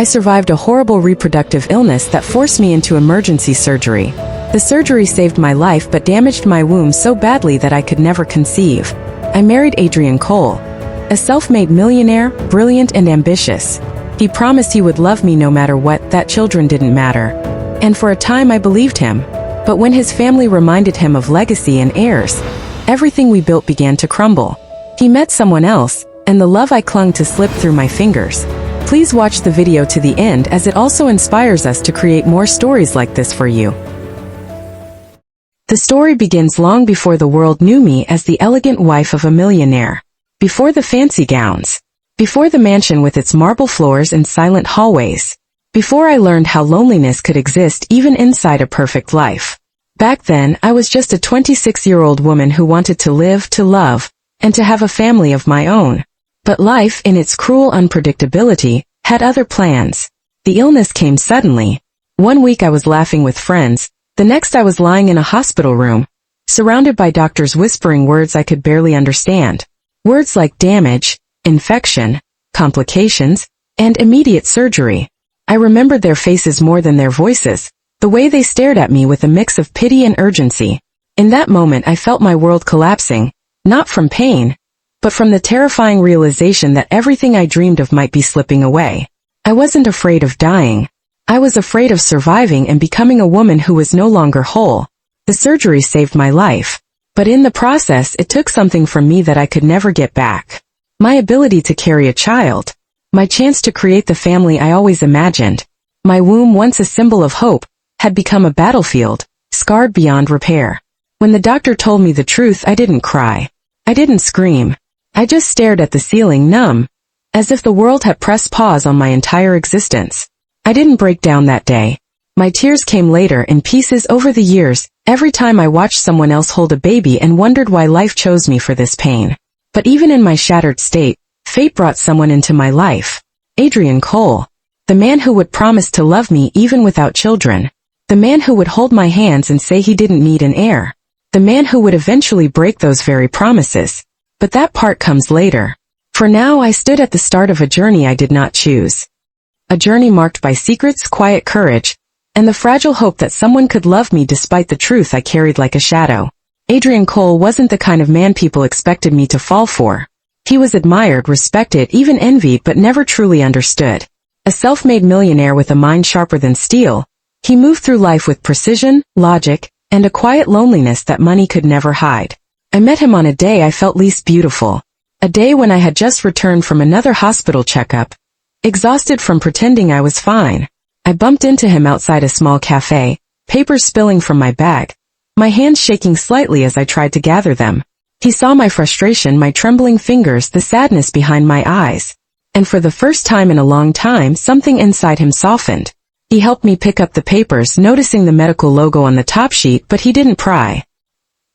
I survived a horrible reproductive illness that forced me into emergency surgery. The surgery saved my life but damaged my womb so badly that I could never conceive. I married Adrian Cole, a self-made millionaire, brilliant and ambitious. He promised he would love me no matter what, that children didn't matter. And for a time I believed him. But when his family reminded him of legacy and heirs, everything we built began to crumble. He met someone else, and the love I clung to slipped through my fingers. Please watch the video to the end as it also inspires us to create more stories like this for you. The story begins long before the world knew me as the elegant wife of a millionaire. Before the fancy gowns. Before the mansion with its marble floors and silent hallways. Before I learned how loneliness could exist even inside a perfect life. Back then, I was just a 26-year-old woman who wanted to live, to love, and to have a family of my own. But life, in its cruel unpredictability, had other plans. The illness came suddenly. One week I was laughing with friends, the next I was lying in a hospital room, surrounded by doctors whispering words I could barely understand. Words like damage, infection, complications, and immediate surgery. I remembered their faces more than their voices, the way they stared at me with a mix of pity and urgency. In that moment I felt my world collapsing, not from pain, but from the terrifying realization that everything I dreamed of might be slipping away. I wasn't afraid of dying. I was afraid of surviving and becoming a woman who was no longer whole. The surgery saved my life. But in the process it took something from me that I could never get back. My ability to carry a child. My chance to create the family I always imagined. My womb, once a symbol of hope, had become a battlefield, scarred beyond repair. When the doctor told me the truth, I didn't cry. I didn't scream. I just stared at the ceiling, numb, as if the world had pressed pause on my entire existence. I didn't break down that day. My tears came later in pieces over the years, every time I watched someone else hold a baby and wondered why life chose me for this pain. But even in my shattered state, fate brought someone into my life. Adrian Cole. The man who would promise to love me even without children. The man who would hold my hands and say he didn't need an heir. The man who would eventually break those very promises. But that part comes later. For now I stood at the start of a journey I did not choose. A journey marked by secrets, quiet courage, and the fragile hope that someone could love me despite the truth I carried like a shadow. Adrian Cole wasn't the kind of man people expected me to fall for. He was admired, respected, even envied, but never truly understood. A self-made millionaire with a mind sharper than steel, he moved through life with precision, logic, and a quiet loneliness that money could never hide. I met him on a day I felt least beautiful. A day when I had just returned from another hospital checkup, exhausted from pretending I was fine. I bumped into him outside a small cafe, papers spilling from my bag, my hands shaking slightly as I tried to gather them. He saw my frustration, my trembling fingers, the sadness behind my eyes. And for the first time in a long time, something inside him softened. He helped me pick up the papers, noticing the medical logo on the top sheet, but he didn't pry.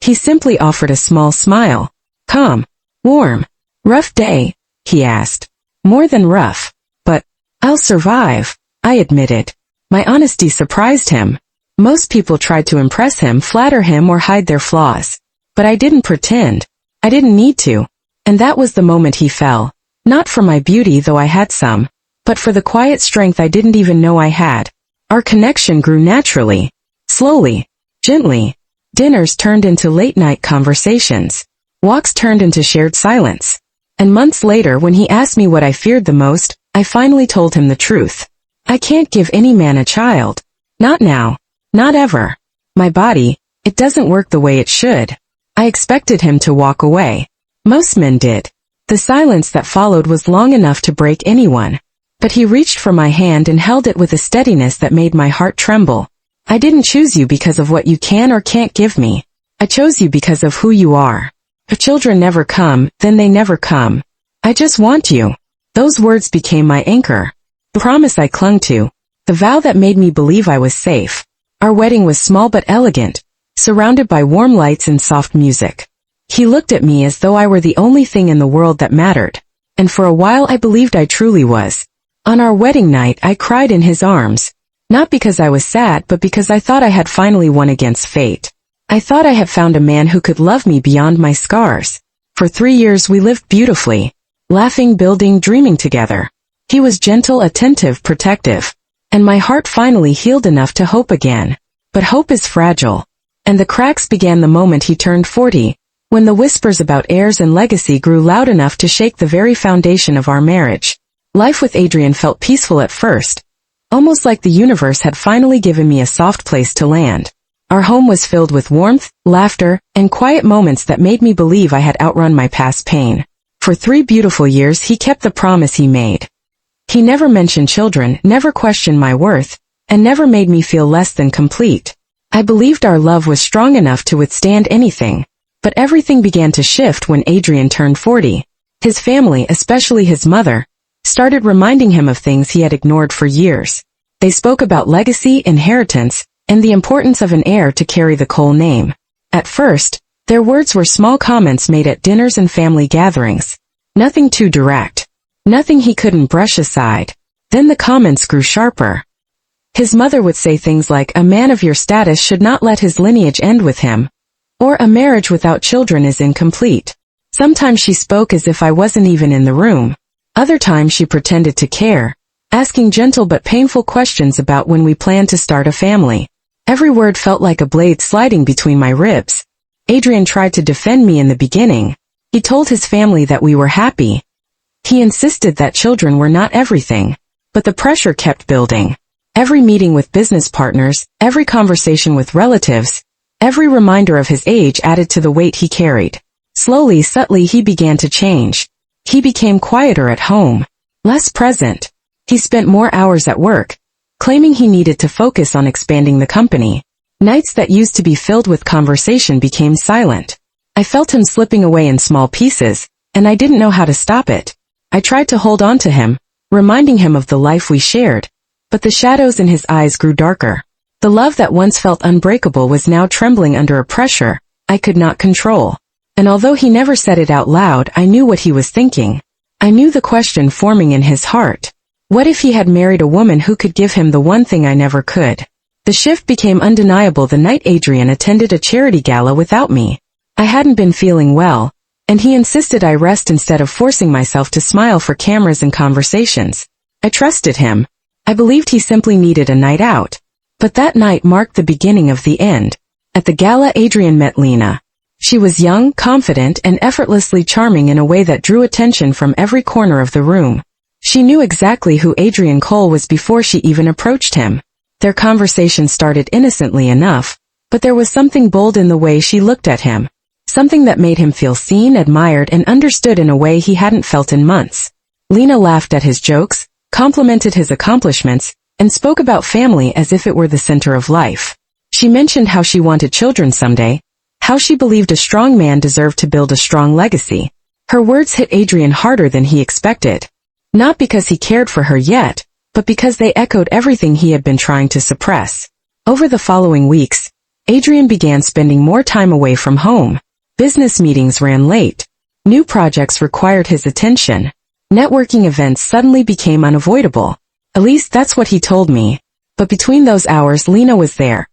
He simply offered a small smile. Calm, warm. Rough day, he asked. More than rough. But I'll survive, I admitted. My honesty surprised him. Most people tried to impress him, flatter him, or hide their flaws. But I didn't pretend. I didn't need to. And that was the moment he fell. Not for my beauty, though I had some, but for the quiet strength I didn't even know I had. Our connection grew naturally. Slowly. Gently. Dinners turned into late-night conversations. Walks turned into shared silence. And months later, when he asked me what I feared the most, I finally told him the truth. I can't give any man a child. Not now. Not ever. My body, it doesn't work the way it should. I expected him to walk away. Most men did. The silence that followed was long enough to break anyone. But he reached for my hand and held it with a steadiness that made my heart tremble. I didn't choose you because of what you can or can't give me. I chose you because of who you are. If children never come, then they never come. I just want you. Those words became my anchor. The promise I clung to. The vow that made me believe I was safe. Our wedding was small but elegant, surrounded by warm lights and soft music. He looked at me as though I were the only thing in the world that mattered. And for a while I believed I truly was. On our wedding night I cried in his arms. Not because I was sad, but because I thought I had finally won against fate. I thought I had found a man who could love me beyond my scars. For 3 years we lived beautifully. Laughing, building, dreaming together. He was gentle, attentive, protective. And my heart finally healed enough to hope again. But hope is fragile. And the cracks began the moment he turned 40, when the whispers about heirs and legacy grew loud enough to shake the very foundation of our marriage. Life with Adrian felt peaceful at first, almost like the universe had finally given me a soft place to land. Our home was filled with warmth, laughter, and quiet moments that made me believe I had outrun my past pain. For 3 beautiful years he kept the promise he made. He never mentioned children, never questioned my worth, and never made me feel less than complete. I believed our love was strong enough to withstand anything. But everything began to shift when Adrian turned 40. His family, especially his mother, started reminding him of things he had ignored for years. They spoke about legacy, inheritance, and the importance of an heir to carry the Cole name. At first, their words were small comments made at dinners and family gatherings. Nothing too direct. Nothing he couldn't brush aside. Then the comments grew sharper. His mother would say things like, "A man of your status should not let his lineage end with him," or "A marriage without children is incomplete." Sometimes she spoke as if I wasn't even in the room. Other times she pretended to care, asking gentle but painful questions about when we planned to start a family. Every word felt like a blade sliding between my ribs. Adrian tried to defend me in the beginning. He told his family that we were happy. He insisted that children were not everything. But the pressure kept building. Every meeting with business partners, every conversation with relatives, every reminder of his age added to the weight he carried. Slowly, subtly, he began to change. He became quieter at home, less present. He spent more hours at work, claiming he needed to focus on expanding the company. Nights that used to be filled with conversation became silent. I felt him slipping away in small pieces, and I didn't know how to stop it. I tried to hold on to him, reminding him of the life we shared, but the shadows in his eyes grew darker. The love that once felt unbreakable was now trembling under a pressure I could not control. And although he never said it out loud, I knew what he was thinking. I knew the question forming in his heart. What if he had married a woman who could give him the one thing I never could? The shift became undeniable the night Adrian attended a charity gala without me. I hadn't been feeling well, and he insisted I rest instead of forcing myself to smile for cameras and conversations. I trusted him. I believed he simply needed a night out. But that night marked the beginning of the end. At the gala, Adrian met Lena. She was young, confident, and effortlessly charming in a way that drew attention from every corner of the room. She knew exactly who Adrian Cole was before she even approached him. Their conversation started innocently enough, but there was something bold in the way she looked at him. Something that made him feel seen, admired, and understood in a way he hadn't felt in months. Lena laughed at his jokes, complimented his accomplishments, and spoke about family as if it were the center of life. She mentioned how she wanted children someday, how she believed a strong man deserved to build a strong legacy. Her words hit Adrian harder than he expected. Not because he cared for her yet, but because they echoed everything he had been trying to suppress. Over the following weeks, Adrian began spending more time away from home. Business meetings ran late. New projects required his attention. Networking events suddenly became unavoidable. At least that's what he told me. But between those hours, Lena was there,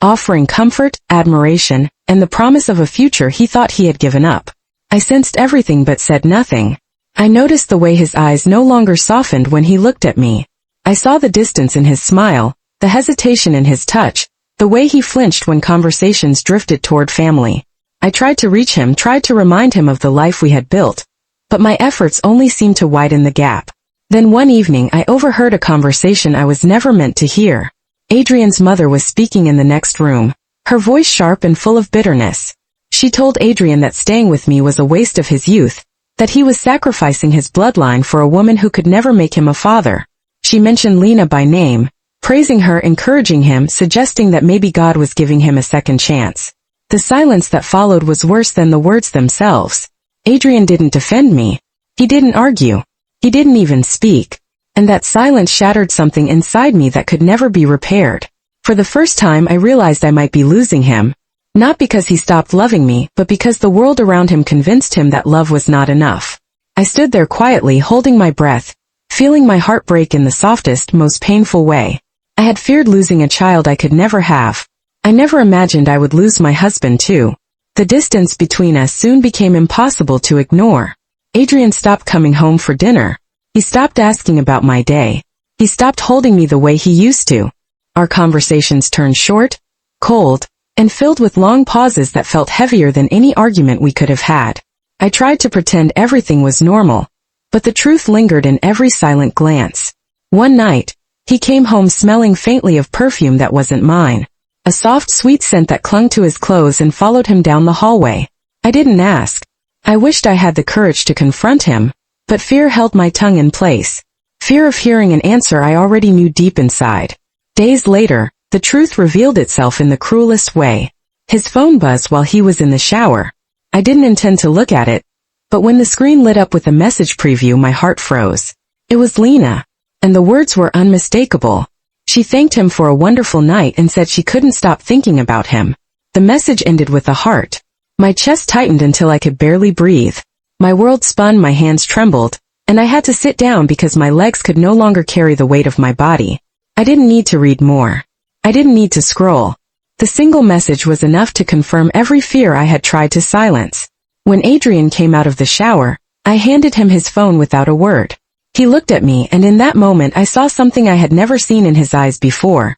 offering comfort, admiration, and the promise of a future he thought he had given up. I sensed everything but said nothing. I noticed the way his eyes no longer softened when he looked at me. I saw the distance in his smile, the hesitation in his touch, the way he flinched when conversations drifted toward family. I tried to reach him, tried to remind him of the life we had built, but my efforts only seemed to widen the gap. Then one evening I overheard a conversation I was never meant to hear. Adrian's mother was speaking in the next room, her voice sharp and full of bitterness. She told Adrian that staying with me was a waste of his youth, that he was sacrificing his bloodline for a woman who could never make him a father. She mentioned Lena by name, praising her, encouraging him, suggesting that maybe God was giving him a second chance. The silence that followed was worse than the words themselves. Adrian didn't defend me. He didn't argue. He didn't even speak. And that silence shattered something inside me that could never be repaired. For the first time I realized I might be losing him. Not because he stopped loving me, but because the world around him convinced him that love was not enough. I stood there quietly, holding my breath, feeling my heart break in the softest, most painful way. I had feared losing a child I could never have. I never imagined I would lose my husband too. The distance between us soon became impossible to ignore. Adrian stopped coming home for dinner. He stopped asking about my day. He stopped holding me the way he used to. Our conversations turned short, cold, and filled with long pauses that felt heavier than any argument we could have had. I tried to pretend everything was normal, but the truth lingered in every silent glance. One night, he came home smelling faintly of perfume that wasn't mine. A soft, sweet scent that clung to his clothes and followed him down the hallway. I didn't ask. I wished I had the courage to confront him, but fear held my tongue in place. Fear of hearing an answer I already knew deep inside. Days later, the truth revealed itself in the cruelest way. His phone buzzed while he was in the shower. I didn't intend to look at it, but when the screen lit up with a message preview, my heart froze. It was Lena, and the words were unmistakable. She thanked him for a wonderful night and said she couldn't stop thinking about him. The message ended with a heart. My chest tightened until I could barely breathe. My world spun, my hands trembled, and I had to sit down because my legs could no longer carry the weight of my body. I didn't need to read more. I didn't need to scroll. The single message was enough to confirm every fear I had tried to silence. When Adrian came out of the shower, I handed him his phone without a word. He looked at me, and in that moment I saw something I had never seen in his eyes before.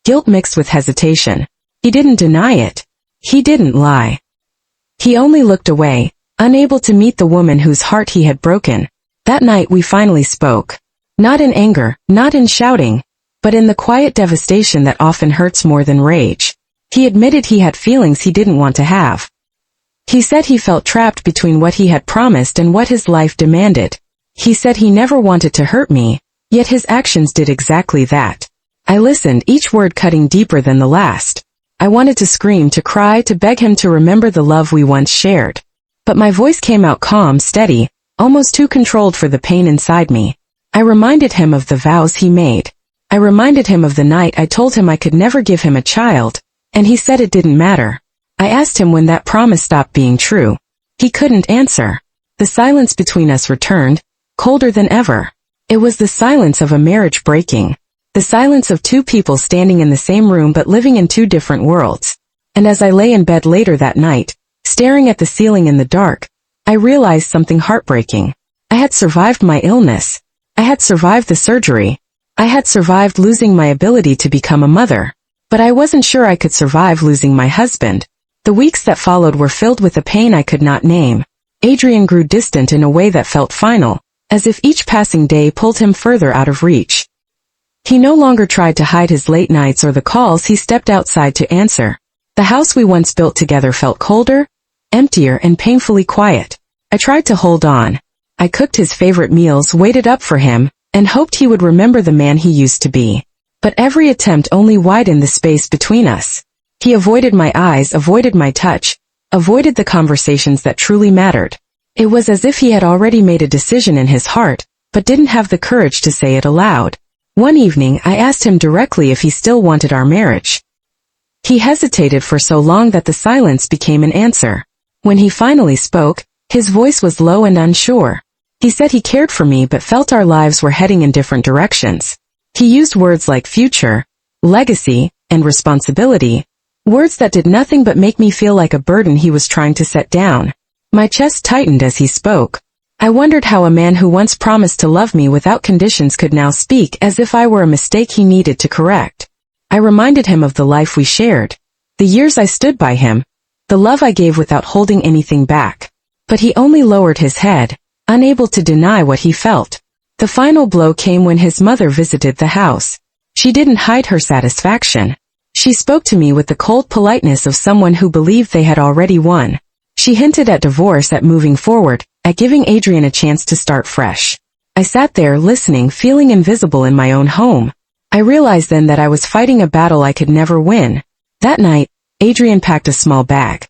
Guilt mixed with hesitation. He didn't deny it. He didn't lie. He only looked away, unable to meet the woman whose heart he had broken. That night we finally spoke. Not in anger, not in shouting, but in the quiet devastation that often hurts more than rage. He admitted he had feelings he didn't want to have. He said he felt trapped between what he had promised and what his life demanded. He said he never wanted to hurt me, yet his actions did exactly that. I listened, each word cutting deeper than the last. I wanted to scream, to cry, to beg him to remember the love we once shared. But my voice came out calm, steady, almost too controlled for the pain inside me. I reminded him of the vows he made. I reminded him of the night I told him I could never give him a child, and he said it didn't matter. I asked him when that promise stopped being true. He couldn't answer. The silence between us returned, colder than ever. It was the silence of a marriage breaking. The silence of two people standing in the same room but living in two different worlds. And as I lay in bed later that night, staring at the ceiling in the dark, I realized something heartbreaking. I had survived my illness. I had survived the surgery. I had survived losing my ability to become a mother. But I wasn't sure I could survive losing my husband. The weeks that followed were filled with a pain I could not name. Adrian grew distant in a way that felt final, as if each passing day pulled him further out of reach. He no longer tried to hide his late nights or the calls he stepped outside to answer. The house we once built together felt colder, emptier, and painfully quiet. I tried to hold on. I cooked his favorite meals, waited up for him, and hoped he would remember the man he used to be. But every attempt only widened the space between us. He avoided my eyes, avoided my touch, avoided the conversations that truly mattered. It was as if he had already made a decision in his heart, but didn't have the courage to say it aloud. One evening I asked him directly if he still wanted our marriage. He hesitated for so long that the silence became an answer. When he finally spoke, his voice was low and unsure. He said he cared for me but felt our lives were heading in different directions. He used words like future, legacy, and responsibility, words that did nothing but make me feel like a burden he was trying to set down. My chest tightened as he spoke. I wondered how a man who once promised to love me without conditions could now speak as if I were a mistake he needed to correct. I reminded him of the life we shared, the years I stood by him, the love I gave without holding anything back. But he only lowered his head, unable to deny what he felt. The final blow came when his mother visited the house. She didn't hide her satisfaction. She spoke to me with the cold politeness of someone who believed they had already won. She hinted at divorce, at moving forward, at giving Adrian a chance to start fresh. I sat there listening, feeling invisible in my own home. I realized then that I was fighting a battle I could never win. That night, Adrian packed a small bag.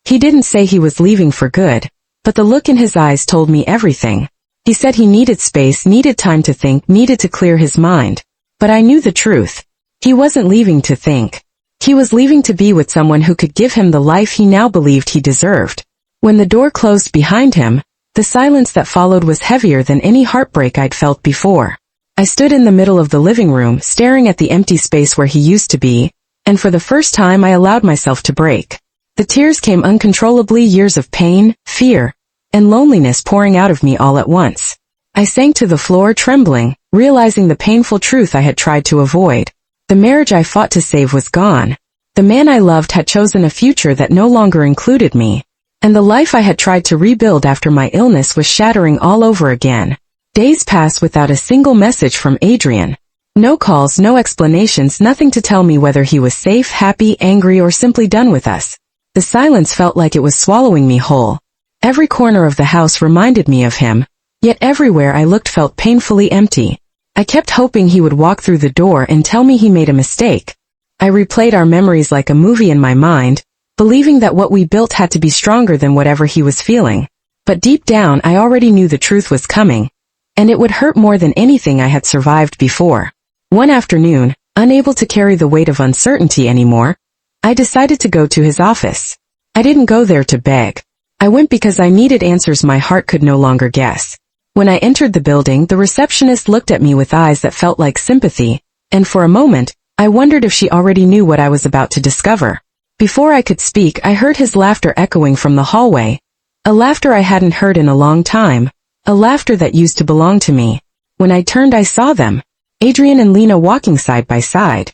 He didn't say he was leaving for good, but the look in his eyes told me everything. He said he needed space, needed time to think, needed to clear his mind. But I knew the truth. He wasn't leaving to think. He was leaving to be with someone who could give him the life he now believed he deserved. When the door closed behind him, the silence that followed was heavier than any heartbreak I'd felt before. I stood in the middle of the living room, staring at the empty space where he used to be, and for the first time I allowed myself to break. The tears came uncontrollably, years of pain, fear, and loneliness pouring out of me all at once. I sank to the floor trembling, realizing the painful truth I had tried to avoid. The marriage I fought to save was gone. The man I loved had chosen a future that no longer included me. And the life I had tried to rebuild after my illness was shattering all over again. Days passed without a single message from Adrian. No calls, no explanations, nothing to tell me whether he was safe, happy, angry, or simply done with us. The silence felt like it was swallowing me whole. Every corner of the house reminded me of him, yet everywhere I looked felt painfully empty. I kept hoping he would walk through the door and tell me he made a mistake. I replayed our memories like a movie in my mind, believing that what we built had to be stronger than whatever he was feeling. But deep down I already knew the truth was coming, and it would hurt more than anything I had survived before. One afternoon, unable to carry the weight of uncertainty anymore, I decided to go to his office. I didn't go there to beg. I went because I needed answers my heart could no longer guess. When I entered the building, the receptionist looked at me with eyes that felt like sympathy, and for a moment, I wondered if she already knew what I was about to discover. Before I could speak, I heard his laughter echoing from the hallway. A laughter I hadn't heard in a long time. A laughter that used to belong to me. When I turned, I saw them. Adrian and Lena walking side by side.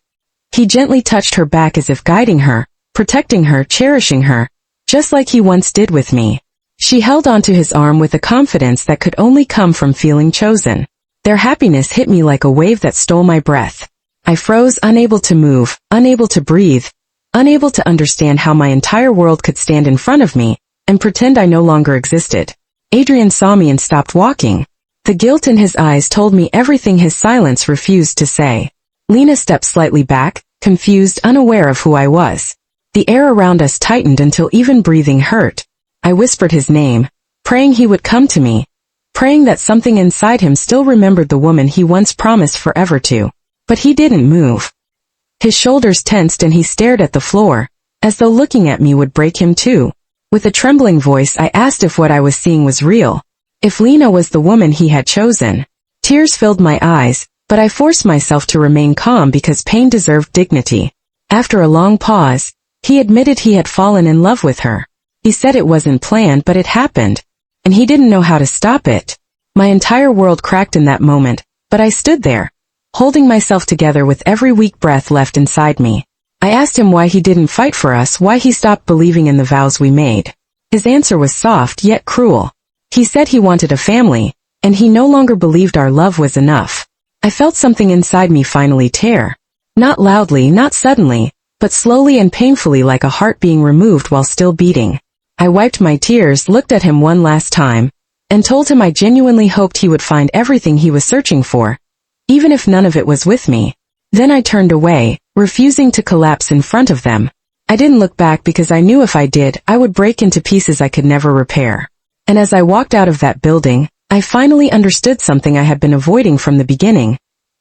He gently touched her back as if guiding her, protecting her, cherishing her, just like he once did with me. She held onto his arm with a confidence that could only come from feeling chosen. Their happiness hit me like a wave that stole my breath. I froze, unable to move, unable to breathe, unable to understand how my entire world could stand in front of me and pretend I no longer existed. Adrian saw me and stopped walking. The guilt in his eyes told me everything his silence refused to say. Lena stepped slightly back, confused, unaware of who I was. The air around us tightened until even breathing hurt. I whispered his name, praying he would come to me, praying that something inside him still remembered the woman he once promised forever to. But he didn't move. His shoulders tensed and he stared at the floor, as though looking at me would break him too. With a trembling voice, I asked if what I was seeing was real, if Lena was the woman he had chosen. Tears filled my eyes, but I forced myself to remain calm because pain deserved dignity. After a long pause, he admitted he had fallen in love with her. He said it wasn't planned, but it happened, and he didn't know how to stop it. My entire world cracked in that moment, but I stood there, holding myself together with every weak breath left inside me. I asked him why he didn't fight for us, why he stopped believing in the vows we made. His answer was soft yet cruel. He said he wanted a family, and he no longer believed our love was enough. I felt something inside me finally tear. Not loudly, not suddenly, but slowly and painfully, like a heart being removed while still beating. I wiped my tears, looked at him one last time, and told him I genuinely hoped he would find everything he was searching for, even if none of it was with me. Then I turned away, refusing to collapse in front of them. I didn't look back because I knew if I did, I would break into pieces I could never repair. And as I walked out of that building, I finally understood something I had been avoiding from the beginning.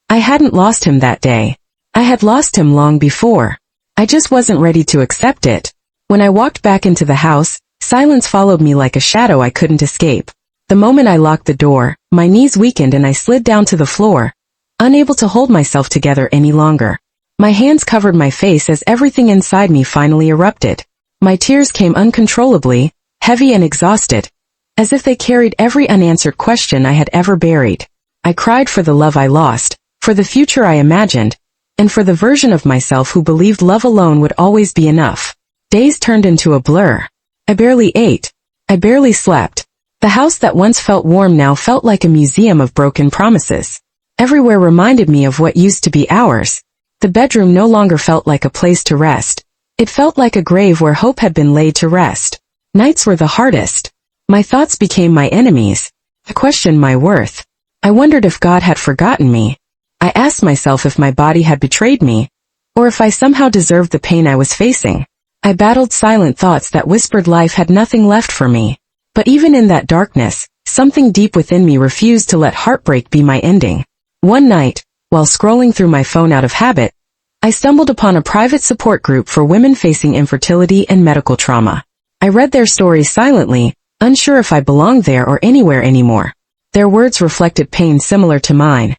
I hadn't lost him that day. I had lost him long before. I just wasn't ready to accept it. When I walked back into the house, silence followed me like a shadow I couldn't escape. The moment I locked the door, my knees weakened and I slid down to the floor, unable to hold myself together any longer. My hands covered my face as everything inside me finally erupted. My tears came uncontrollably, heavy and exhausted, as if they carried every unanswered question I had ever buried. I cried for the love I lost, for the future I imagined, and for the version of myself who believed love alone would always be enough. Days turned into a blur. I barely ate. I barely slept. The house that once felt warm now felt like a museum of broken promises. Everywhere reminded me of what used to be ours. The bedroom no longer felt like a place to rest. It felt like a grave where hope had been laid to rest. Nights were the hardest. My thoughts became my enemies. I questioned my worth. I wondered if God had forgotten me. I asked myself if my body had betrayed me, or if I somehow deserved the pain I was facing. I battled silent thoughts that whispered life had nothing left for me. But even in that darkness, something deep within me refused to let heartbreak be my ending. One night, while scrolling through my phone out of habit, I stumbled upon a private support group for women facing infertility and medical trauma. I read their stories silently, unsure if I belonged there or anywhere anymore. Their words reflected pain similar to mine.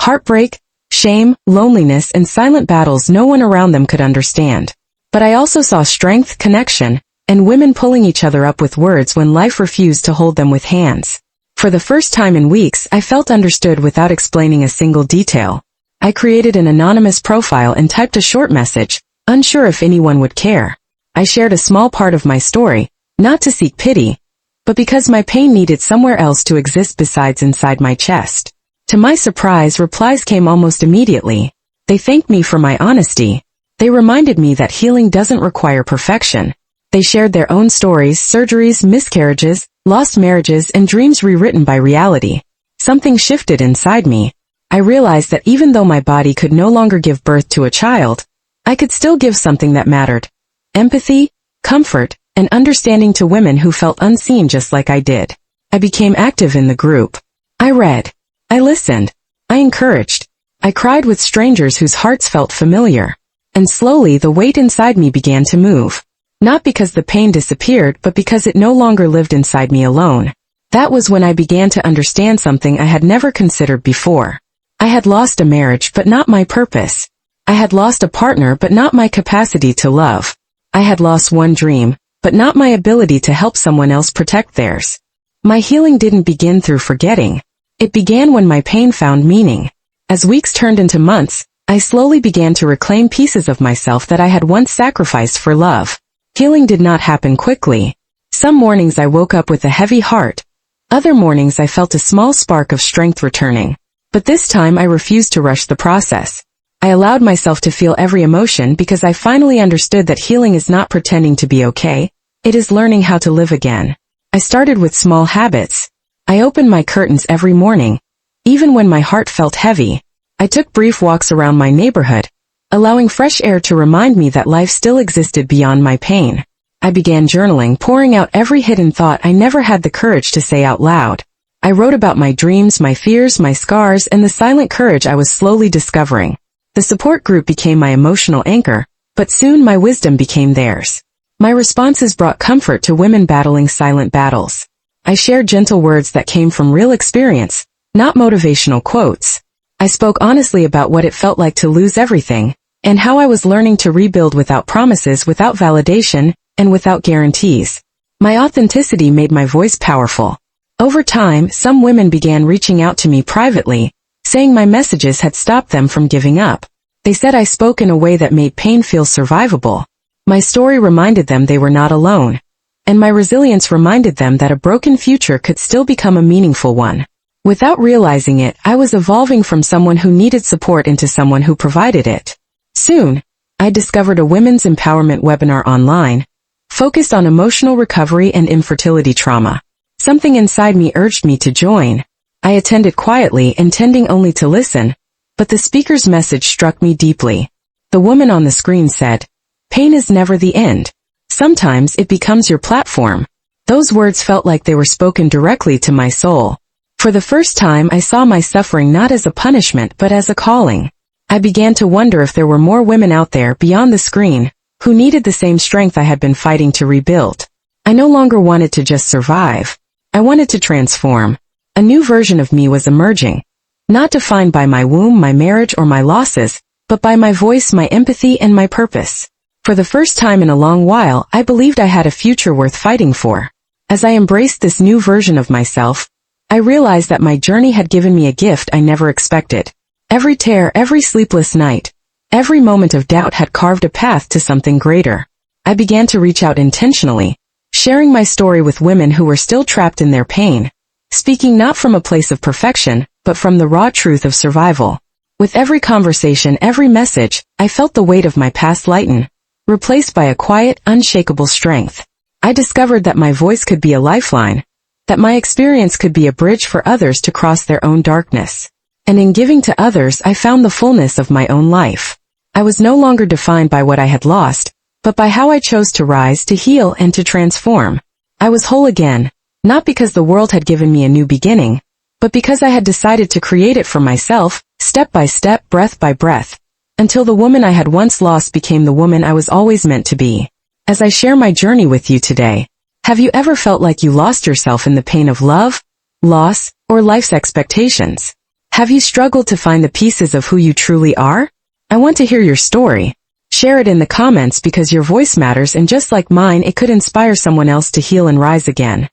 Heartbreak, shame, loneliness, and silent battles no one around them could understand. But I also saw strength, connection, and women pulling each other up with words when life refused to hold them with hands. For the first time in weeks, I felt understood without explaining a single detail. I created an anonymous profile and typed a short message, unsure if anyone would care. I shared a small part of my story, not to seek pity, but because my pain needed somewhere else to exist besides inside my chest. To my surprise, replies came almost immediately. They thanked me for my honesty. They reminded me that healing doesn't require perfection. They shared their own stories, surgeries, miscarriages, lost marriages, and dreams rewritten by reality. Something shifted inside me. I realized that even though my body could no longer give birth to a child, I could still give something that mattered. Empathy, comfort, and understanding to women who felt unseen just like I did. I became active in the group. I read. I listened. I encouraged. I cried with strangers whose hearts felt familiar. And slowly the weight inside me began to move. Not because the pain disappeared, but because it no longer lived inside me alone. That was when I began to understand something I had never considered before. I had lost a marriage, but not my purpose. I had lost a partner, but not my capacity to love. I had lost one dream, but not my ability to help someone else protect theirs. My healing didn't begin through forgetting. It began when my pain found meaning. As weeks turned into months, I slowly began to reclaim pieces of myself that I had once sacrificed for love. Healing did not happen quickly. Some mornings I woke up with a heavy heart. Other mornings I felt a small spark of strength returning. But this time I refused to rush the process. I allowed myself to feel every emotion because I finally understood that healing is not pretending to be okay. It is learning how to live again. I started with small habits. I opened my curtains every morning. Even when my heart felt heavy, I took brief walks around my neighborhood, allowing fresh air to remind me that life still existed beyond my pain. I began journaling, pouring out every hidden thought I never had the courage to say out loud. I wrote about my dreams, my fears, my scars, and the silent courage I was slowly discovering. The support group became my emotional anchor, but soon my wisdom became theirs. My responses brought comfort to women battling silent battles. I shared gentle words that came from real experience, not motivational quotes. I spoke honestly about what it felt like to lose everything, and how I was learning to rebuild without promises, without validation, and without guarantees. My authenticity made my voice powerful. Over time, some women began reaching out to me privately, saying my messages had stopped them from giving up. They said I spoke in a way that made pain feel survivable. My story reminded them they were not alone. And my resilience reminded them that a broken future could still become a meaningful one. Without realizing it, I was evolving from someone who needed support into someone who provided it. Soon, I discovered a women's empowerment webinar online, focused on emotional recovery and infertility trauma. Something inside me urged me to join. I attended quietly, intending only to listen, but the speaker's message struck me deeply. The woman on the screen said, "Pain is never the end. Sometimes it becomes your platform." Those words felt like they were spoken directly to my soul. For the first time, I saw my suffering not as a punishment but as a calling. I began to wonder if there were more women out there beyond the screen who needed the same strength I had been fighting to rebuild. I no longer wanted to just survive. I wanted to transform. A new version of me was emerging, not defined by my womb, my marriage, or my losses, but by my voice, my empathy, and my purpose. For the first time in a long while, I believed I had a future worth fighting for. As I embraced this new version of myself, I realized that my journey had given me a gift I never expected. Every tear, every sleepless night, every moment of doubt had carved a path to something greater. I began to reach out intentionally, sharing my story with women who were still trapped in their pain, speaking not from a place of perfection, but from the raw truth of survival. With every conversation, every message, I felt the weight of my past lighten, replaced by a quiet, unshakable strength. I discovered that my voice could be a lifeline, that my experience could be a bridge for others to cross their own darkness. And in giving to others, I found the fullness of my own life. I was no longer defined by what I had lost, but by how I chose to rise, to heal, and to transform. I was whole again, not because the world had given me a new beginning, but because I had decided to create it for myself, step by step, breath by breath, until the woman I had once lost became the woman I was always meant to be. As I share my journey with you today, have you ever felt like you lost yourself in the pain of love, loss, or life's expectations? Have you struggled to find the pieces of who you truly are? I want to hear your story. Share it in the comments because your voice matters, and just like mine, it could inspire someone else to heal and rise again.